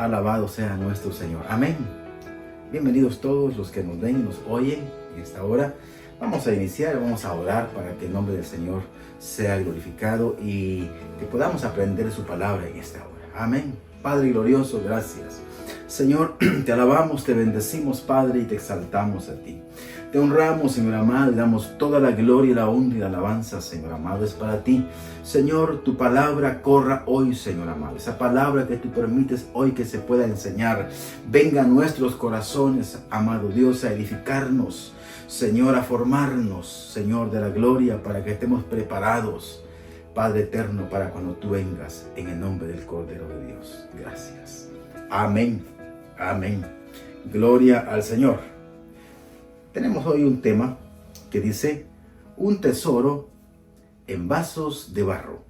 Alabado sea nuestro Señor. Amén. Bienvenidos todos los que nos ven y nos oyen en esta hora. Vamos a iniciar, vamos a orar para que el nombre del Señor sea glorificado y que podamos aprender su palabra en esta hora. Amén. Padre glorioso, gracias. Señor, te alabamos, te bendecimos, Padre, y te exaltamos a ti. Te honramos, Señor amado, y damos toda la gloria, la honra y la alabanza, Señor amado, es para ti. Señor, tu palabra corra hoy, Señor amado. Esa palabra que tú permites hoy que se pueda enseñar, venga a nuestros corazones, amado Dios, a edificarnos, Señor, a formarnos, Señor de la gloria, para que estemos preparados, Padre eterno, para cuando tú vengas, en el nombre del Cordero de Dios. Gracias. Amén. Amén. Gloria al Señor. Tenemos hoy un tema que dice, un tesoro en vasos de barro.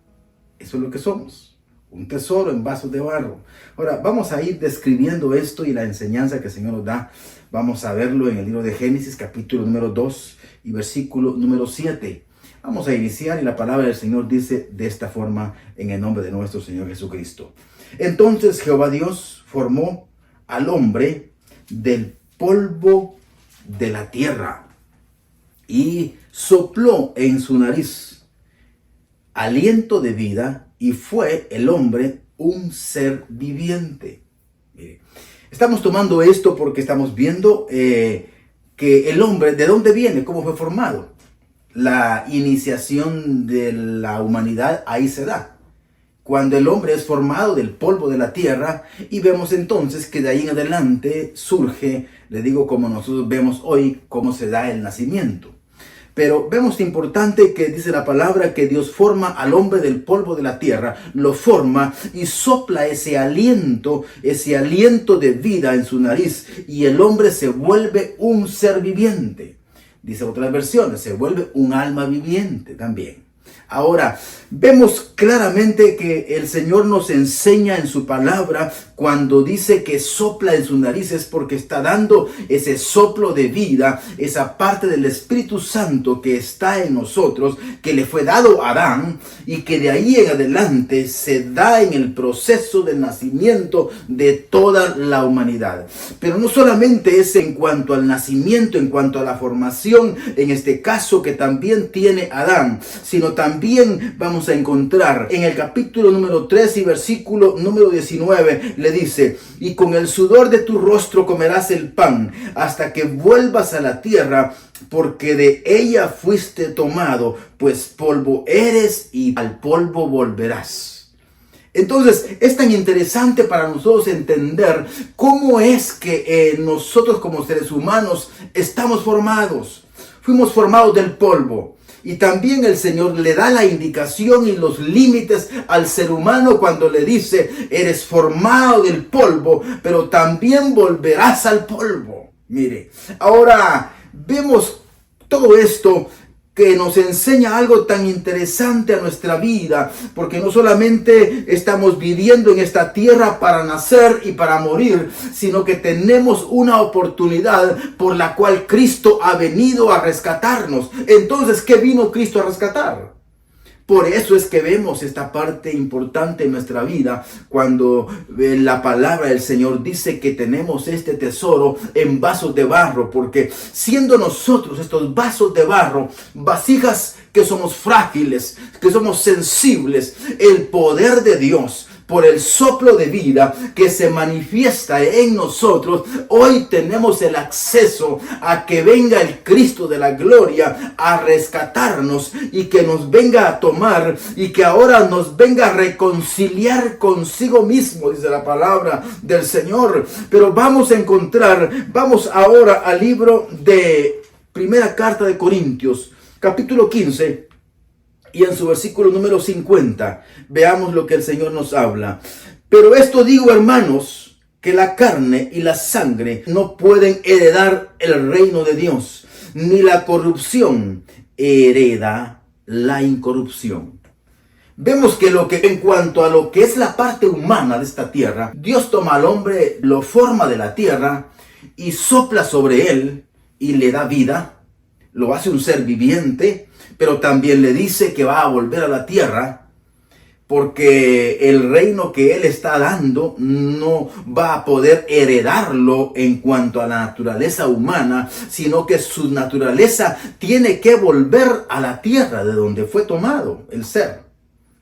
Eso es lo que somos, un tesoro en vasos de barro. Ahora, vamos a ir describiendo esto y la enseñanza que el Señor nos da. Vamos a verlo en el libro de Génesis, capítulo número 2 y versículo número 7. Vamos a iniciar y la palabra del Señor dice de esta forma en el nombre de nuestro Señor Jesucristo. Entonces Jehová Dios formó al hombre del polvo de la tierra y sopló en su nariz aliento de vida y fue el hombre un ser viviente. Mire, estamos tomando esto porque estamos viendo que el hombre, ¿de dónde viene? ¿Cómo fue formado? La iniciación de la humanidad ahí se da, cuando el hombre es formado del polvo de la tierra, y vemos entonces que de ahí en adelante surge, le digo como nosotros vemos hoy, cómo se da el nacimiento. Pero vemos importante que dice la palabra que Dios forma al hombre del polvo de la tierra, lo forma y sopla ese aliento de vida en su nariz, y el hombre se vuelve un ser viviente. Dice otras versiones, se vuelve un alma viviente también. Ahora, vemos claramente que el Señor nos enseña en su palabra cuando dice que sopla en sus narices, porque está dando ese soplo de vida, esa parte del Espíritu Santo que está en nosotros, que le fue dado a Adán y que de ahí en adelante se da en el proceso del nacimiento de toda la humanidad. Pero no solamente es en cuanto al nacimiento, en cuanto a la formación, en este caso que también tiene Adán, sino también vamos a encontrar en el capítulo número 3 y versículo número 19, le dice, y con el sudor de tu rostro comerás el pan hasta que vuelvas a la tierra, porque de ella fuiste tomado, pues polvo eres y al polvo volverás. Entonces es tan interesante para nosotros entender cómo es que nosotros como seres humanos estamos formados. Fuimos formados del polvo. Y también el Señor le da la indicación y los límites al ser humano cuando le dice, eres formado del polvo, pero también volverás al polvo. Mire, ahora vemos todo esto que nos enseña algo tan interesante a nuestra vida, porque no solamente estamos viviendo en esta tierra para nacer y para morir, sino que tenemos una oportunidad por la cual Cristo ha venido a rescatarnos. Entonces, ¿qué vino Cristo a rescatar? Por eso es que vemos esta parte importante en nuestra vida cuando la palabra del Señor dice que tenemos este tesoro en vasos de barro, porque siendo nosotros estos vasos de barro, vasijas que somos frágiles, que somos sensibles, el poder de Dios, por el soplo de vida que se manifiesta en nosotros, hoy tenemos el acceso a que venga el Cristo de la gloria a rescatarnos y que nos venga a tomar y que ahora nos venga a reconciliar consigo mismo, dice la palabra del Señor. Pero vamos ahora al libro de Primera Carta de Corintios, capítulo 15, y en su versículo número 50, veamos lo que el Señor nos habla. Pero esto digo, hermanos, que la carne y la sangre no pueden heredar el reino de Dios, ni la corrupción hereda la incorrupción. Vemos que en cuanto a lo que es la parte humana de esta tierra, Dios toma al hombre, lo forma de la tierra y sopla sobre él y le da vida, lo hace un ser viviente, pero también le dice que va a volver a la tierra, porque el reino que Él está dando no va a poder heredarlo en cuanto a la naturaleza humana, sino que su naturaleza tiene que volver a la tierra de donde fue tomado el ser.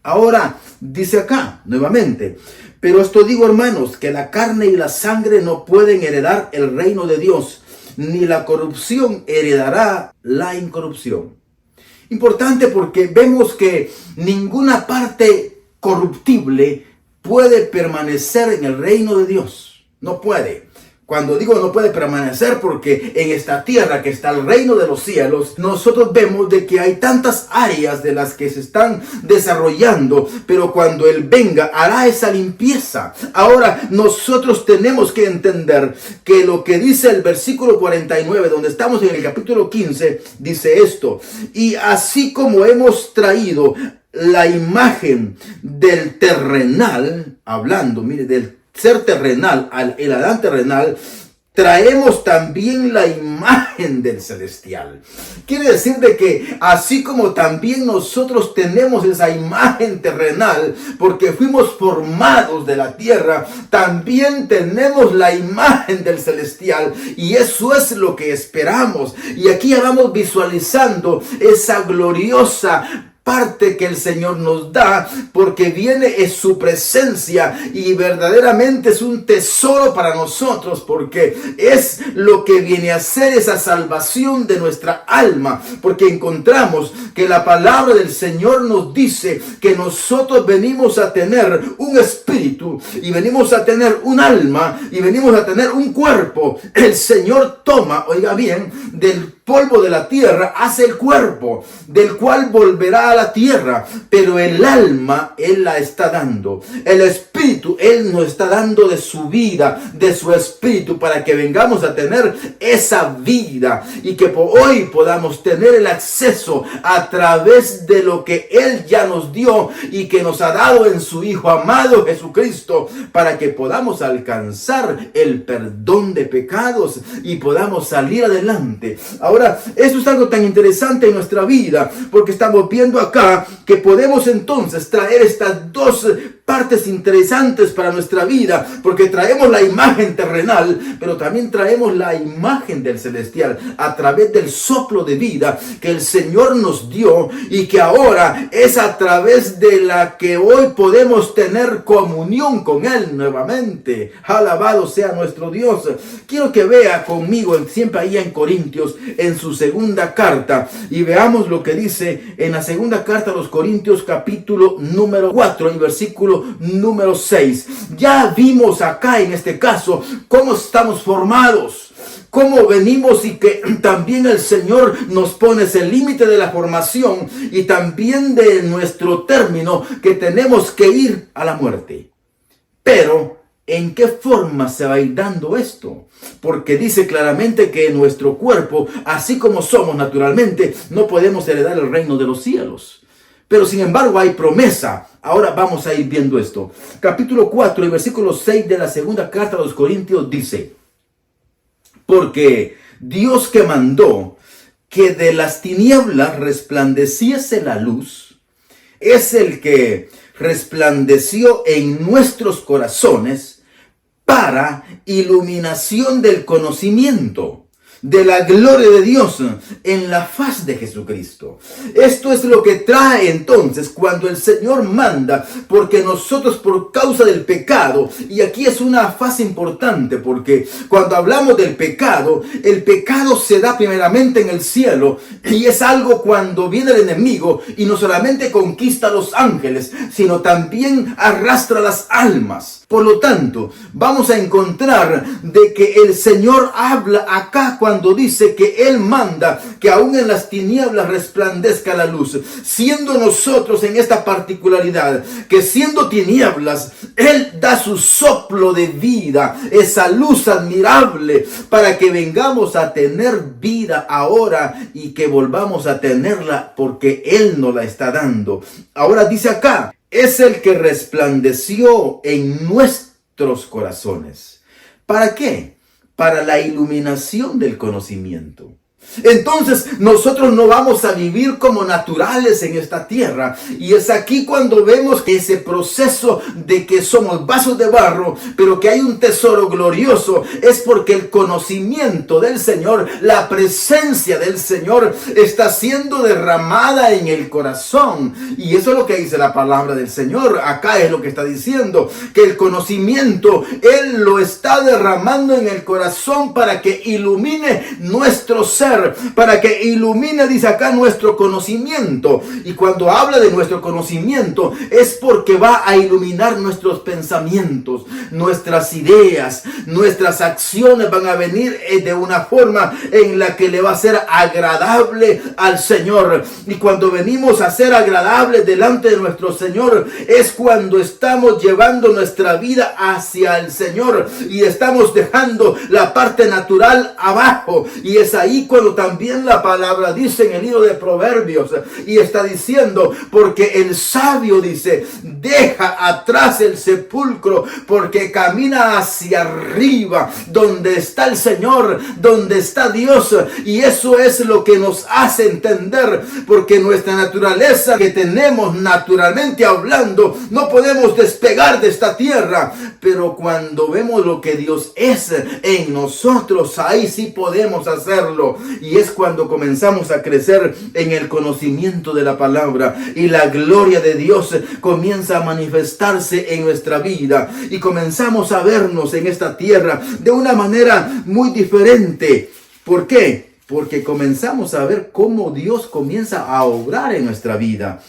Ahora, dice acá nuevamente, pero esto digo, hermanos, que la carne y la sangre no pueden heredar el reino de Dios, ni la corrupción heredará la incorrupción. Importante porque vemos que ninguna parte corruptible puede permanecer en el reino de Dios. No puede. Cuando digo no puede permanecer, porque en esta tierra que está el reino de los cielos, nosotros vemos de que hay tantas áreas de las que se están desarrollando, pero cuando Él venga hará esa limpieza. Ahora nosotros tenemos que entender que lo que dice el versículo 49, donde estamos en el capítulo 15, dice esto: y así como hemos traído la imagen del terrenal, hablando, mire, del ser terrenal, el Adán terrenal, traemos también la imagen del celestial. Quiere decir de que así como también nosotros tenemos esa imagen terrenal, porque fuimos formados de la tierra, también tenemos la imagen del celestial, y eso es lo que esperamos. Y aquí ya vamos visualizando esa gloriosa parte que el Señor nos da, porque viene en su presencia y verdaderamente es un tesoro para nosotros, porque es lo que viene a ser esa salvación de nuestra alma, porque encontramos que la palabra del Señor nos dice que nosotros venimos a tener un espíritu y venimos a tener un alma y venimos a tener un cuerpo. El Señor toma, oiga bien, del polvo de la tierra hace el cuerpo, del cual volverá a la tierra, pero el alma Él la está dando, el espíritu Él nos está dando de su vida, de su espíritu, para que vengamos a tener esa vida y que hoy podamos tener el acceso a través de lo que Él ya nos dio y que nos ha dado en su Hijo amado Jesucristo, para que podamos alcanzar el perdón de pecados y podamos salir adelante. Ahora, esto es algo tan interesante en nuestra vida, porque estamos viendo acá que podemos entonces traer estas dos partes interesantes para nuestra vida, porque traemos la imagen terrenal, pero también traemos la imagen del celestial a través del soplo de vida que el Señor nos dio y que ahora es a través de la que hoy podemos tener comunión con Él nuevamente. Alabado sea nuestro Dios. Quiero que vea conmigo siempre ahí en Corintios, en su segunda carta, y veamos lo que dice en la segunda carta a los Corintios, capítulo número 4 y versículo número 6. Ya vimos acá en este caso cómo estamos formados, cómo venimos, y que también el Señor nos pone ese límite de la formación y también de nuestro término, que tenemos que ir a la muerte. Pero ¿en qué forma se va a ir dando esto? Porque dice claramente que nuestro cuerpo, así como somos naturalmente, no podemos heredar el reino de los cielos. Pero sin embargo hay promesa. Ahora vamos a ir viendo esto. Capítulo 4 y versículo 6 de la segunda carta a los Corintios dice: porque Dios, que mandó que de las tinieblas resplandeciese la luz, es el que resplandeció en nuestros corazones para iluminación del conocimiento de la gloria de Dios en la faz de Jesucristo. Esto es lo que trae entonces cuando el Señor manda, porque nosotros por causa del pecado, y aquí es una fase importante, porque cuando hablamos del pecado, el pecado se da primeramente en el cielo, y es algo cuando viene el enemigo y no solamente conquista a los ángeles, sino también arrastra las almas. Por lo tanto, vamos a encontrar de que el Señor habla acá cuando dice que Él manda que aún en las tinieblas resplandezca la luz, siendo nosotros en esta particularidad, que siendo tinieblas, Él da su soplo de vida, esa luz admirable, para que vengamos a tener vida ahora y que volvamos a tenerla porque Él nos la está dando. Ahora dice acá: es el que resplandeció en nuestros corazones. ¿Para qué? Para la iluminación del conocimiento. Entonces nosotros no vamos a vivir como naturales en esta tierra. Y es aquí cuando vemos ese proceso de que somos vasos de barro, pero que hay un tesoro glorioso. Es porque el conocimiento del Señor, la presencia del Señor está siendo derramada en el corazón. Y eso es lo que dice la palabra del Señor. Acá es lo que está diciendo, que el conocimiento Él lo está derramando en el corazón para que ilumine nuestro ser, para que ilumine, dice acá, nuestro conocimiento. Y cuando habla de nuestro conocimiento es porque va a iluminar nuestros pensamientos, nuestras ideas, nuestras acciones van a venir de una forma en la que le va a ser agradable al Señor. Y cuando venimos a ser agradables delante de nuestro Señor es cuando estamos llevando nuestra vida hacia el Señor y estamos dejando la parte natural abajo. Y es ahí cuando también la palabra dice en el libro de Proverbios, y está diciendo, porque el sabio dice, deja atrás el sepulcro, porque camina hacia arriba, donde está el Señor, donde está Dios. Y eso es lo que nos hace entender, porque nuestra naturaleza que tenemos naturalmente hablando, no podemos despegar de esta tierra, pero cuando vemos lo que Dios es en nosotros, ahí sí podemos hacerlo. Y es cuando comenzamos a crecer en el conocimiento de la palabra y la gloria de Dios comienza a manifestarse en nuestra vida y comenzamos a vernos en esta tierra de una manera muy diferente. ¿Por qué? Porque comenzamos a ver cómo Dios comienza a obrar en nuestra vida.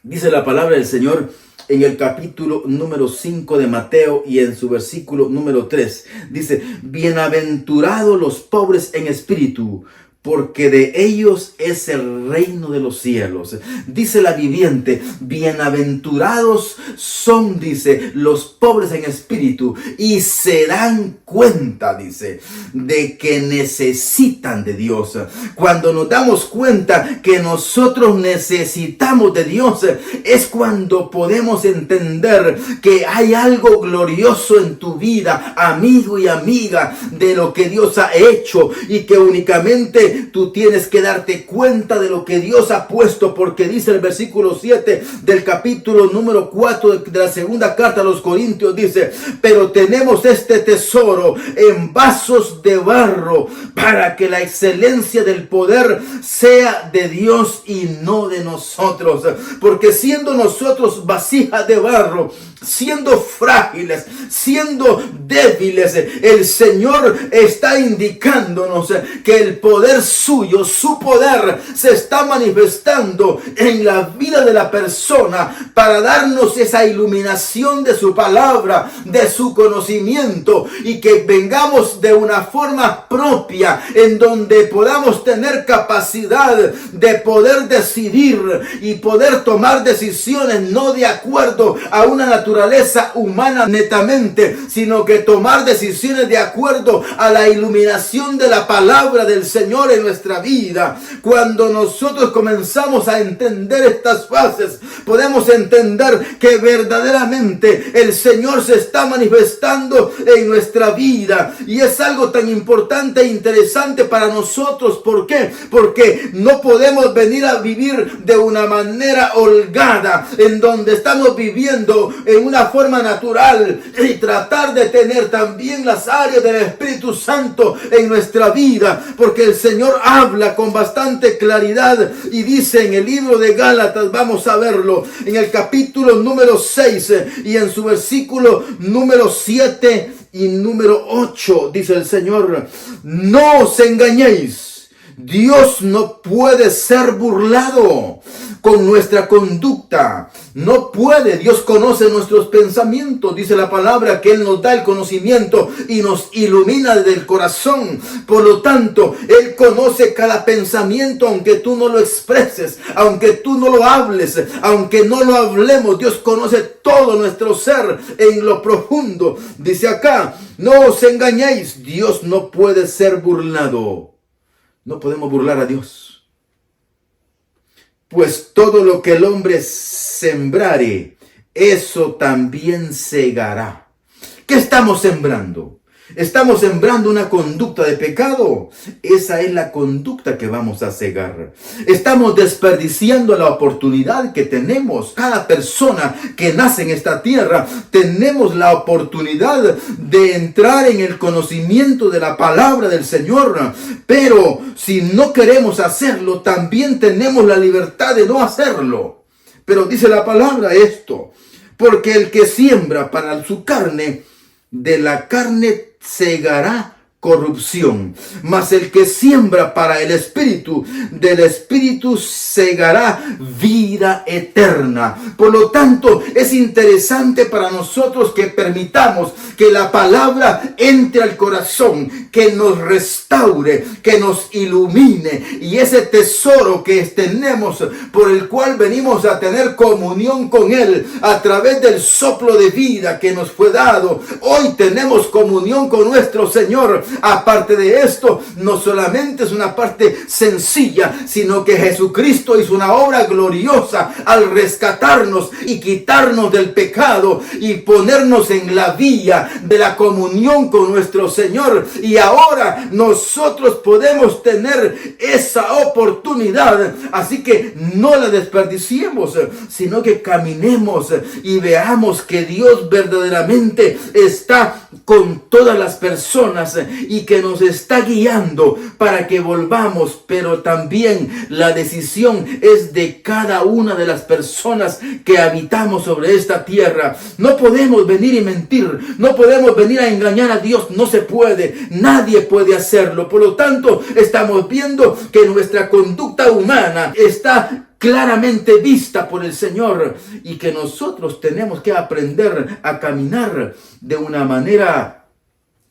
Dice la palabra del Señor en el capítulo número 5 de Mateo y en su versículo número 3. Dice, bienaventurados los pobres en espíritu, porque de ellos es el reino de los cielos. Dice la viviente, bienaventurados son, dice, los pobres en espíritu, y se dan cuenta, dice, de que necesitan de Dios. Cuando nos damos cuenta que nosotros necesitamos de Dios, es cuando podemos entender que hay algo glorioso en tu vida, amigo y amiga, de lo que Dios ha hecho, y que únicamente tú tienes que darte cuenta de lo que Dios ha puesto, porque dice el versículo 7 del capítulo número 4 de la segunda carta a los Corintios, dice, pero tenemos este tesoro en vasos de barro, para que la excelencia del poder sea de Dios y no de nosotros. Porque siendo nosotros vasijas de barro, siendo frágiles, siendo débiles, el Señor está indicándonos que el poder suyo, su poder, se está manifestando en la vida de la persona para darnos esa iluminación de su palabra, de su conocimiento, y que vengamos de una forma propia en donde podamos tener capacidad de poder decidir y poder tomar decisiones no de acuerdo a una naturaleza humana netamente, sino que tomar decisiones de acuerdo a la iluminación de la palabra del Señor en nuestra vida. Cuando nosotros comenzamos a entender estas fases, podemos entender que verdaderamente el Señor se está manifestando en nuestra vida, y es algo tan importante e interesante para nosotros. ¿Por qué? Porque no podemos venir a vivir de una manera holgada, en donde estamos viviendo en una forma natural, y tratar de tener también las áreas del Espíritu Santo en nuestra vida, porque el Señor habla con bastante claridad y dice en el libro de Gálatas, vamos a verlo, en el capítulo número 6 y en su versículo número 7 y número 8, dice el Señor, no os engañéis, Dios no puede ser burlado con nuestra conducta. No puede. Dios conoce nuestros pensamientos. Dice la palabra que Él nos da el conocimiento y nos ilumina desde el corazón. Por lo tanto, Él conoce cada pensamiento, aunque tú no lo expreses, aunque tú no lo hables, aunque no lo hablemos. Dios conoce todo nuestro ser en lo profundo. Dice acá, no os engañéis. Dios no puede ser burlado. No podemos burlar a Dios. Pues todo lo que el hombre sembrare, eso también segará. ¿Qué estamos sembrando? Estamos sembrando una conducta de pecado. Esa es la conducta que vamos a cegar. Estamos desperdiciando la oportunidad que tenemos. Cada persona que nace en esta tierra, tenemos la oportunidad de entrar en el conocimiento de la palabra del Señor. Pero si no queremos hacerlo, también tenemos la libertad de no hacerlo. Pero dice la palabra esto: porque el que siembra para su carne, de la carne segará corrupción, mas el que siembra para el Espíritu, del Espíritu segará vida eterna. Por lo tanto, es interesante para nosotros que permitamos que la palabra entre al corazón, que nos restaure, que nos ilumine, y ese tesoro que tenemos, por el cual venimos a tener comunión con Él a través del soplo de vida que nos fue dado. Hoy tenemos comunión con nuestro Señor. Aparte de esto, no solamente es una parte sencilla, sino que Jesucristo hizo una obra gloriosa al rescatarnos y quitarnos del pecado y ponernos en la vía de la comunión con nuestro Señor. Y ahora nosotros podemos tener esa oportunidad. Así que no la desperdiciemos, sino que caminemos y veamos que Dios verdaderamente está con todas las personas y que nos está guiando para que volvamos. Pero también la decisión es de cada una de las personas que habitamos sobre esta tierra. No podemos venir y mentir, no podemos venir a engañar a Dios, no se puede, nadie puede hacerlo. Por lo tanto, estamos viendo que nuestra conducta humana está claramente vista por el Señor y que nosotros tenemos que aprender a caminar de una manera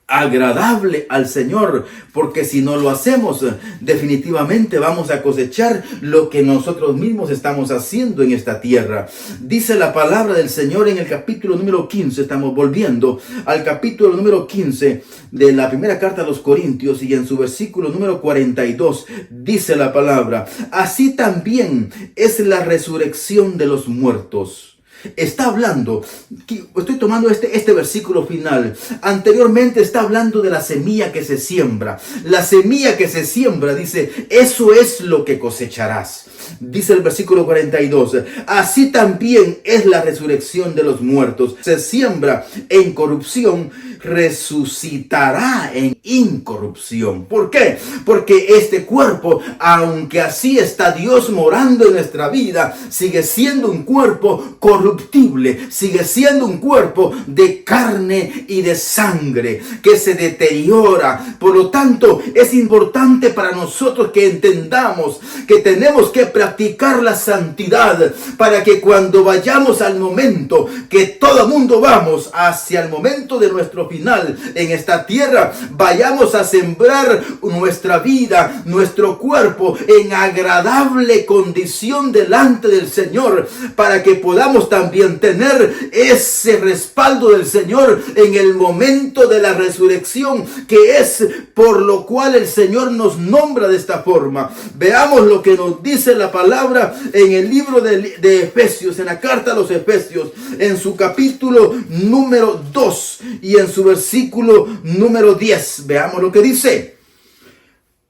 agradable al Señor, porque si no lo hacemos, definitivamente vamos a cosechar lo que nosotros mismos estamos haciendo en esta tierra. Dice la palabra del Señor en el capítulo número 15, estamos volviendo al capítulo número 15 de la primera carta a los Corintios, y en su versículo número 42 dice la palabra: así también es la resurrección de los muertos. Está hablando, estoy tomando este versículo final. Anteriormente está hablando de la semilla que se siembra. La semilla que se siembra, dice, eso es lo que cosecharás. Dice el versículo 42, así también es la resurrección de los muertos. Se siembra en corrupción, resucitará en incorrupción. ¿Por qué? Porque este cuerpo, aunque así está Dios morando en nuestra vida, sigue siendo un cuerpo corruptible, sigue siendo un cuerpo de carne y de sangre que se deteriora. Por lo tanto, es importante para nosotros que entendamos que tenemos que practicar la santidad para que cuando vayamos al momento que todo mundo vamos hacia el momento de nuestro final en esta tierra, vayamos a sembrar nuestra vida, nuestro cuerpo en agradable condición delante del Señor, para que podamos también tener ese respaldo del Señor en el momento de la resurrección, que es por lo cual el Señor nos nombra de esta forma. Veamos lo que nos dice la palabra en el libro de Efesios, en la carta a los Efesios, en su capítulo número 2 y en su versículo número 10. Veamos lo que dice: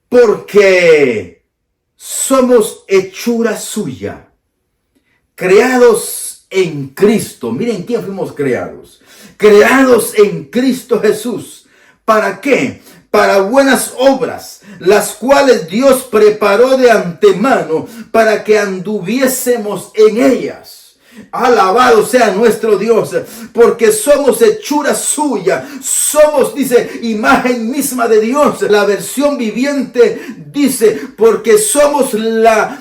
porque somos hechura suya, creados en Cristo. Miren quién fuimos creados. Creados en Cristo Jesús. ¿Para qué? Para buenas obras, las cuales Dios preparó de antemano para que anduviésemos en ellas. Alabado sea nuestro Dios, porque somos hechura suya, somos, dice, imagen misma de Dios. La versión viviente dice, porque somos la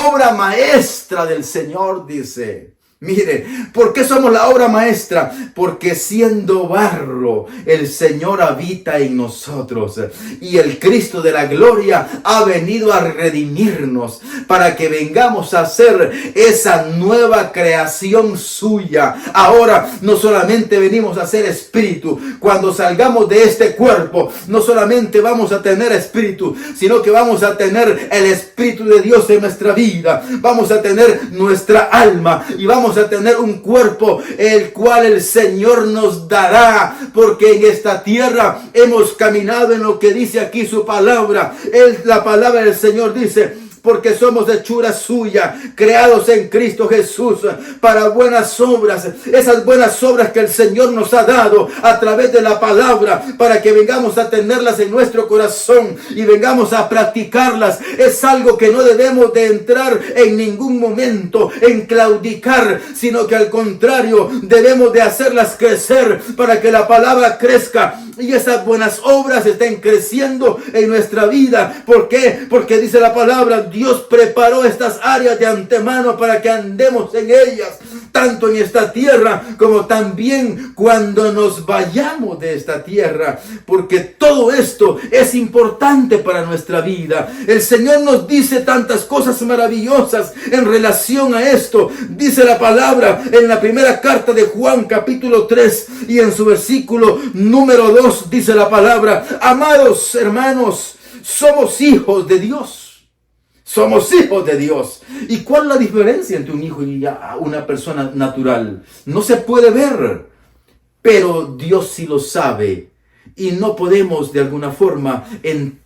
obra maestra del Señor, dice. Mire, ¿por qué somos la obra maestra? Porque siendo barro, el Señor habita en nosotros. Y el Cristo de la gloria ha venido a redimirnos para que vengamos a ser esa nueva creación suya. Ahora no solamente venimos a ser espíritu. Cuando salgamos de este cuerpo, no solamente vamos a tener espíritu, sino que vamos a tener el Espíritu de Dios en nuestra vida. Vamos a tener nuestra alma y vamos vamos a tener un cuerpo el cual el Señor nos dará, porque en esta tierra hemos caminado en lo que dice aquí su palabra. La palabra del Señor dice: porque somos hechura suya, creados en Cristo Jesús para buenas obras. Esas buenas obras que el Señor nos ha dado a través de la palabra, para que vengamos a tenerlas en nuestro corazón y vengamos a practicarlas. Es algo que no debemos de entrar en ningún momento en claudicar, sino que al contrario debemos de hacerlas crecer para que la palabra crezca y esas buenas obras estén creciendo en nuestra vida. ¿Por qué? Porque dice la palabra: Dios preparó estas áreas de antemano para que andemos en ellas, tanto en esta tierra como también cuando nos vayamos de esta tierra, porque todo esto es importante para nuestra vida. El Señor nos dice tantas cosas maravillosas en relación a esto. Dice la palabra en la primera carta de Juan, capítulo 3, y en su versículo número 2, dice la palabra: amados hermanos, somos hijos de Dios. Somos hijos de Dios. ¿Y cuál es la diferencia entre un hijo y una persona natural? No se puede ver, pero Dios sí lo sabe. Y no podemos de alguna forma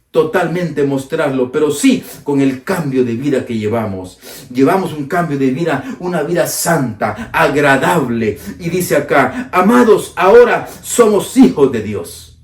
totalmente mostrarlo, pero sí con el cambio de vida que llevamos. Llevamos un cambio de vida, una vida santa, agradable. Y dice acá: amados, ahora somos hijos de Dios.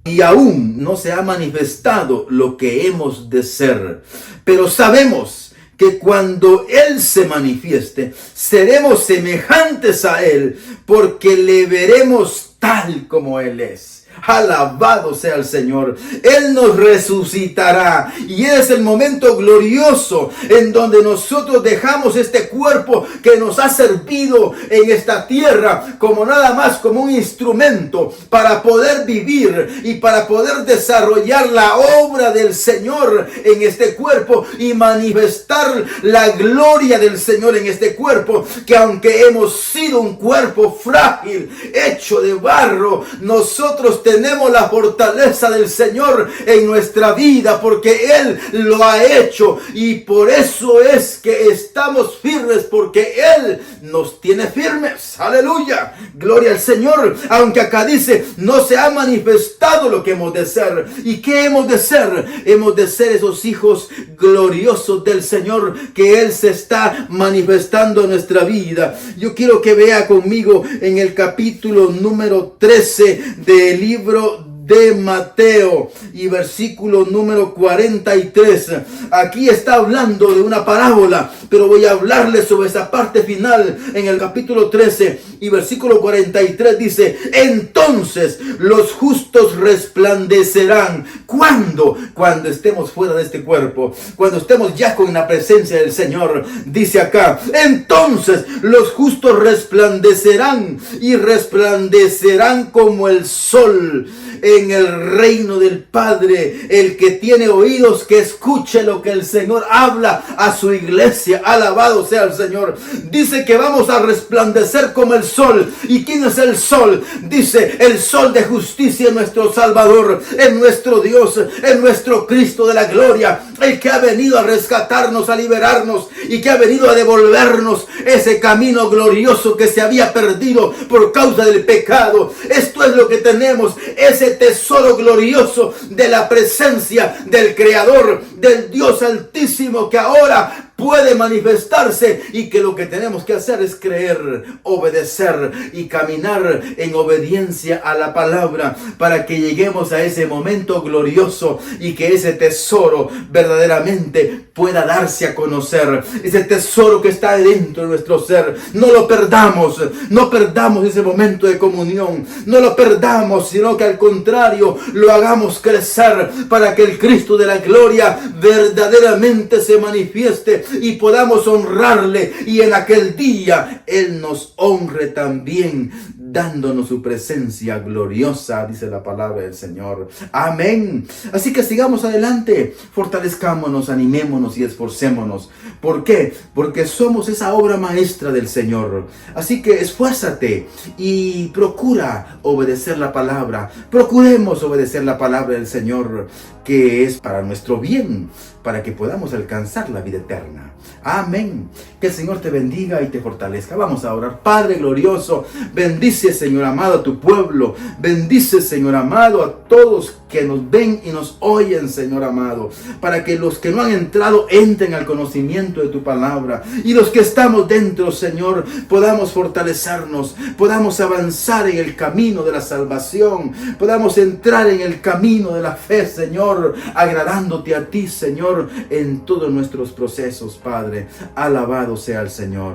Y aún no se ha manifestado lo que hemos de ser. Pero sabemos que cuando Él se manifieste, seremos semejantes a Él, porque le veremos tal como Él es. Alabado sea el Señor. Él nos resucitará. Y es el momento glorioso en donde nosotros dejamos este cuerpo que nos ha servido en esta tierra como nada más como un instrumento para poder vivir y para poder desarrollar la obra del Señor en este cuerpo y manifestar la gloria del Señor en este cuerpo, que aunque hemos sido un cuerpo frágil, hecho de barro, nosotros tenemos la fortaleza del Señor en nuestra vida, porque Él lo ha hecho, y por eso es que estamos firmes, porque Él nos tiene firmes. Aleluya, gloria al Señor. Aunque acá dice: no se ha manifestado lo que hemos de ser. ¿Y qué hemos de ser? Hemos de ser esos hijos gloriosos del Señor, que Él se está manifestando en nuestra vida. Yo quiero que vea conmigo en el capítulo número 13 del libro de Mateo y versículo número 43. Aquí está hablando de una parábola, pero voy a hablarles sobre esa parte final en el capítulo 13 y versículo 43. Dice: entonces los justos resplandecerán. ¿Cuándo? Cuando estemos fuera de este cuerpo, cuando estemos ya con la presencia del Señor. Dice acá: entonces los justos resplandecerán, y resplandecerán como el sol en el reino del Padre. El que tiene oídos, que escuche lo que el Señor habla a su iglesia. Alabado sea el Señor. Dice que vamos a resplandecer como el sol. ¿Y quién es el sol? Dice: el sol de justicia en nuestro Salvador, en nuestro Dios, en nuestro Cristo de la gloria, el que ha venido a rescatarnos, a liberarnos, y que ha venido a devolvernos ese camino glorioso que se había perdido por causa del pecado. Esto es lo que tenemos, ese tesoro glorioso de la presencia del Creador, del Dios Altísimo, que ahora puede manifestarse, y que lo que tenemos que hacer es creer, obedecer y caminar en obediencia a la palabra, para que lleguemos a ese momento glorioso y que ese tesoro verdaderamente pueda darse a conocer. Ese tesoro que está dentro de nuestro ser, no lo perdamos, no perdamos ese momento de comunión, no lo perdamos, sino que al contrario lo hagamos crecer, para que el Cristo de la gloria verdaderamente se manifieste y podamos honrarle, y en aquel día Él nos honre también dándonos su presencia gloriosa, dice la palabra del Señor. Amén. Así que sigamos adelante, fortalezcámonos, animémonos y esforcémonos. ¿Por qué? Porque somos esa obra maestra del Señor. Así que esfuérzate y procura obedecer la palabra. Procuremos obedecer la palabra del Señor, que es para nuestro bien, para que podamos alcanzar la vida eterna. Amén. Que el Señor te bendiga y te fortalezca. Vamos a orar. Padre glorioso, bendice, Señor amado, a tu pueblo. Bendice, Señor amado, a todos que nos ven y nos oyen, Señor amado, para que los que no han entrado entren al conocimiento de tu palabra, y los que estamos dentro, Señor, podamos fortalecernos, podamos avanzar en el camino de la salvación, podamos entrar en el camino de la fe, Señor, agradándote a ti, Señor, en todos nuestros procesos, Padre. Alabado sea el Señor.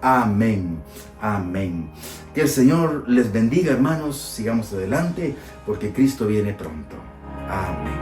Amén. Amén. Que el Señor les bendiga, hermanos. Sigamos adelante, porque Cristo viene pronto. Amén.